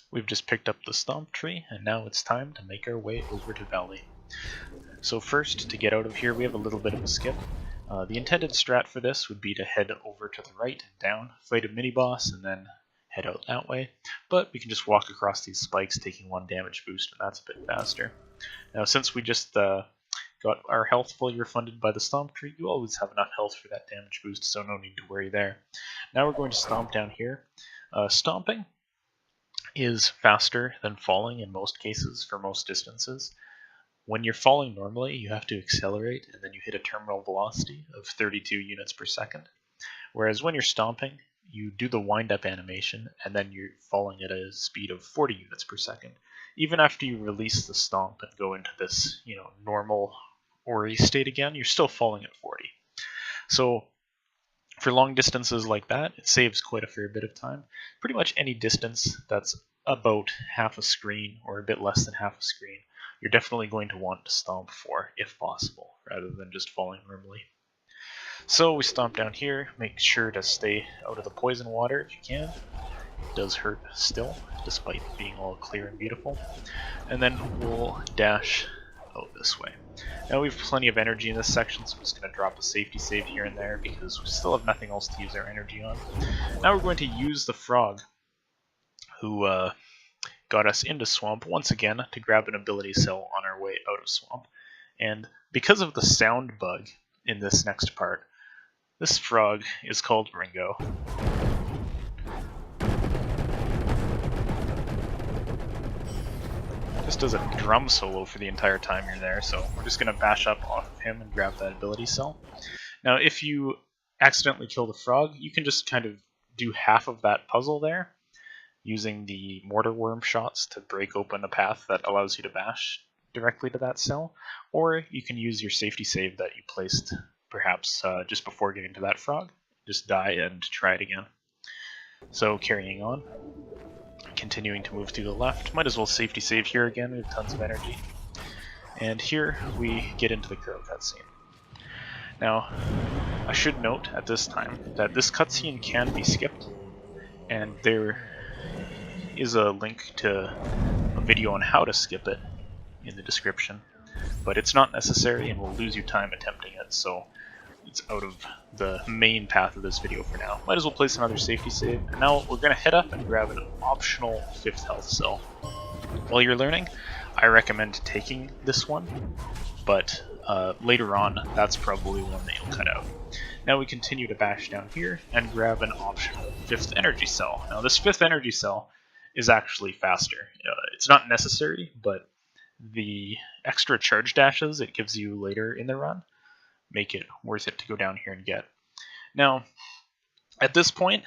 We've just picked up the stomp tree, and now it's time to make our way over to Valley. So first, to get out of here, we have a little bit of a skip. The intended strat for this would be to head over to the right and down, fight a mini-boss, and then head out that way. But we can just walk across these spikes, taking 1 damage boost, and that's a bit faster. Now, since we just got our health fully refunded by the stomp tree, you always have enough health for that damage boost, so no need to worry there. Now we're going to stomp down here. Stomping is faster than falling in most cases for most distances. When you're falling normally, you have to accelerate and then you hit a terminal velocity of 32 units per second. Whereas when you're stomping, you do the wind-up animation and then you're falling at a speed of 40 units per second. Even after you release the stomp and go into this, normal Ori state again, you're still falling at 40. So for long distances like that, it saves quite a fair bit of time. Pretty much any distance that's about half a screen or a bit less than half a screen, you're definitely going to want to stomp for, if possible, rather than just falling normally. So we stomp down here, make sure to stay out of the poison water if you can. It does hurt still, despite being all clear and beautiful. And then we'll dash out this way. Now we have plenty of energy in this section, so I'm just going to drop a safety save here and there because we still have nothing else to use our energy on. Now we're going to use the frog who got us into Swamp once again to grab an ability cell on our way out of Swamp. And because of the sound bug in this next part, this frog is called Ringo. Just does a drum solo for the entire time you're there, so we're just going to bash up off of him and grab that ability cell. Now if you accidentally kill the frog, you can just kind of do half of that puzzle there, using the mortar worm shots to break open a path that allows you to bash directly to that cell, or you can use your safety save that you placed perhaps just before getting to that frog. Just die and try it again. So carrying on. Continuing to move to the left. Might as well safety save here again, we have tons of energy. And here we get into the Crow cutscene. Now, I should note at this time that this cutscene can be skipped, and there is a link to a video on how to skip it in the description, but it's not necessary and will lose you time attempting it, so it's out of the main path of this video for now. Might as well place another safety save, and now we're going to head up and grab an optional 5th health cell. While you're learning, I recommend taking this one, but later on, that's probably one that you'll cut out. Now we continue to bash down here and grab an optional 5th energy cell. Now this 5th energy cell is actually faster. It's not necessary, but the extra charge dashes it gives you later in the run make it worth it to go down here and get. Now, at this point,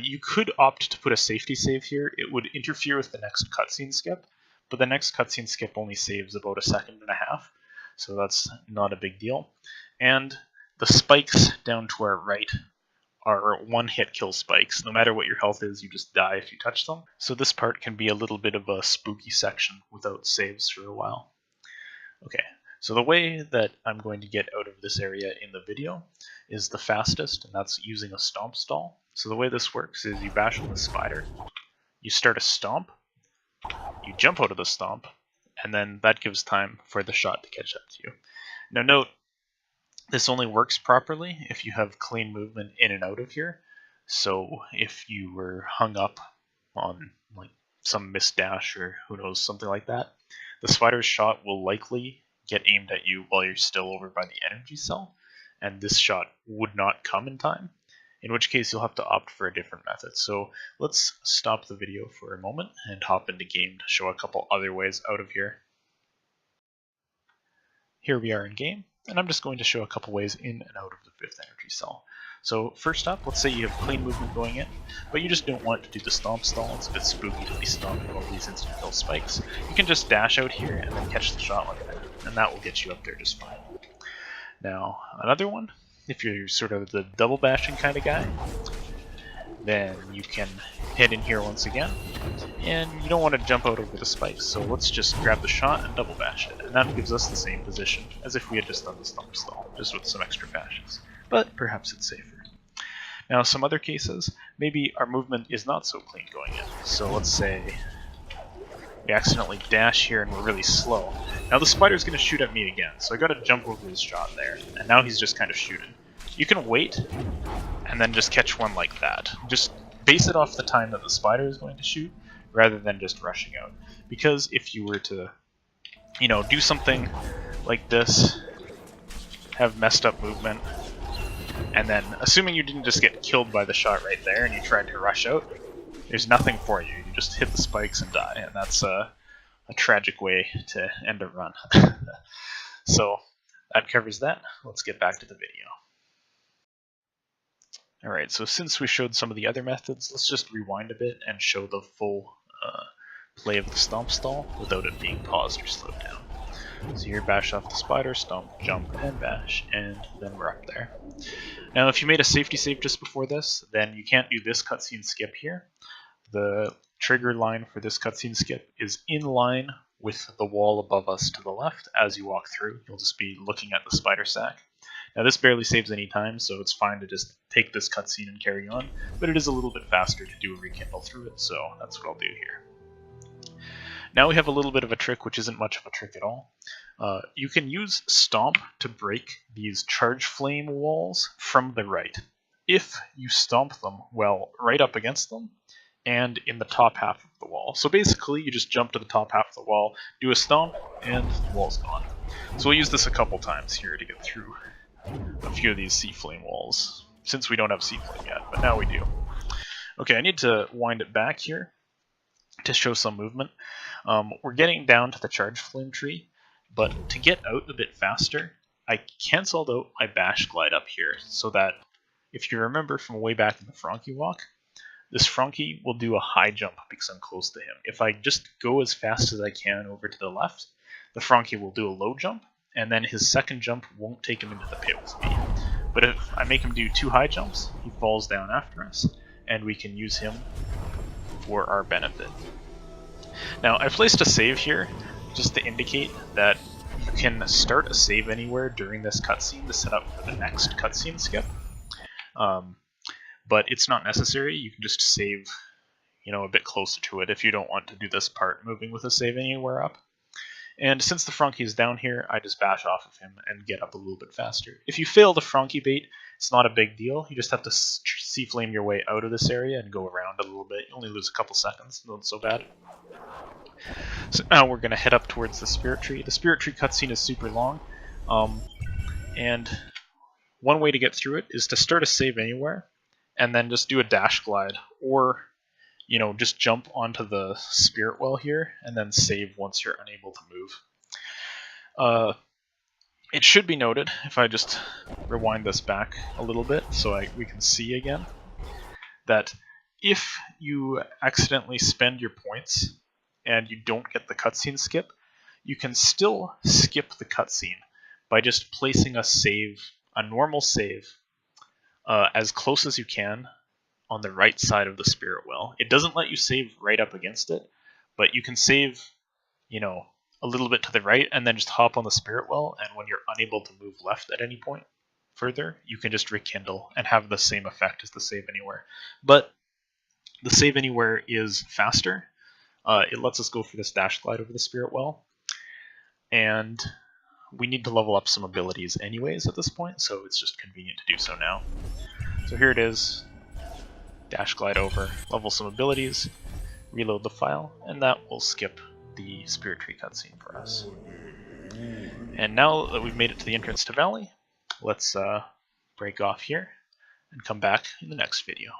you could opt to put a safety save here. It would interfere with the next cutscene skip, but the next cutscene skip only saves about 1.5 seconds, so that's not a big deal. And the spikes down to our right are one-hit kill spikes. No matter what your health is, you just die if you touch them. So this part can be a little bit of a spooky section without saves for a while. Okay. So the way that I'm going to get out of this area in the video is the fastest, and that's using a stomp stall. So the way this works is you bash on the spider, you start a stomp, you jump out of the stomp, and then that gives time for the shot to catch up to you. Now note, this only works properly if you have clean movement in and out of here. So if you were hung up on like some missed dash or who knows, something like that, the spider's shot will likely get aimed at you while you're still over by the energy cell, and this shot would not come in time, in which case you'll have to opt for a different method. So let's stop the video for a moment and hop into game to show a couple other ways out of here. Here we are in game, and I'm just going to show a couple ways in and out of the 5th energy cell. So first up, let's say you have clean movement going in, but you just don't want to do the stomp stall. It's a bit spooky to be stomping all these instant kill spikes. You can just dash out here and then catch the shot like that, and that will get you up there just fine. Now, another one, if you're sort of the double bashing kind of guy, then you can head in here once again, and you don't want to jump out over the spikes, so let's just grab the shot and double bash it, and that gives us the same position as if we had just done the stomp stall, just with some extra bashes, but perhaps it's safer. Now, some other cases, maybe our movement is not so clean going in. So let's say we accidentally dash here and we're really slow. Now the spider's going to shoot at me again, so I got to jump over his shot there, and now he's just kind of shooting. You can wait and then just catch one like that. Just base it off the time that the spider is going to shoot, rather than just rushing out. Because if you were to, do something like this, have messed up movement, and then, assuming you didn't just get killed by the shot right there and you tried to rush out, there's nothing for you. You just hit the spikes and die, and that's a tragic way to end a run. So, that covers that. Let's get back to the video. Alright, so since we showed some of the other methods, let's just rewind a bit and show the full play of the stomp stall without it being paused or slowed down. So here, bash off the spider, stomp, jump, and bash, and then we're up there. Now if you made a safety save just before this, then you can't do this cutscene skip here. The trigger line for this cutscene skip is in line with the wall above us to the left. As you walk through, you'll just be looking at the spider sack. Now this barely saves any time, so it's fine to just take this cutscene and carry on, but it is a little bit faster to do a rekindle through it, so that's what I'll do here. Now we have a little bit of a trick, which isn't much of a trick at all. You can use Stomp to break these charge flame walls from the right. If you stomp them, well, right up against them, and in the top half of the wall. So basically, you just jump to the top half of the wall, do a stomp, and the wall's gone. So we'll use this a couple times here to get through a few of these sea flame walls, since we don't have sea flame yet, but now we do. Okay, I need to wind it back here to show some movement. We're getting down to the charge flame tree, but to get out a bit faster, I cancelled out my bash glide up here, so that if you remember from way back in the Frankie walk, this Frankie will do a high jump because I'm close to him. If I just go as fast as I can over to the left, the Frankie will do a low jump, and then his second jump won't take him into the pit with me. But if I make him do 2 high jumps, he falls down after us, and we can use him for our benefit. Now, I placed a save here just to indicate that you can start a save anywhere during this cutscene to set up for the next cutscene skip. But it's not necessary. You can just save, a bit closer to it if you don't want to do this part moving with a save anywhere up. And since the Frankie is down here, I just bash off of him and get up a little bit faster. If you fail the Frankie bait, it's not a big deal. You just have to sea flame your way out of this area and go around a little bit. You only lose a couple seconds, not so bad. So now we're going to head up towards the Spirit Tree. The Spirit Tree cutscene is super long, and one way to get through it is to start a save anywhere, and then just do a dash glide, or just jump onto the spirit well here, and then save once you're unable to move. It should be noted, if I just rewind this back a little bit so we can see again, that if you accidentally spend your points and you don't get the cutscene skip, you can still skip the cutscene by just placing a normal save, as close as you can on the right side of the spirit well. It doesn't let you save right up against it, but you can save, a little bit to the right and then just hop on the spirit well, and when you're unable to move left at any point further, you can just rekindle and have the same effect as the save anywhere. But the save anywhere is faster. It lets us go for this dash glide over the spirit well, and we need to level up some abilities anyways at this point, so it's just convenient to do so now. So here it is. Dash glide over, level some abilities, reload the file, and that will skip the Spirit Tree cutscene for us. And now that we've made it to the entrance to Valley, let's break off here and come back in the next video.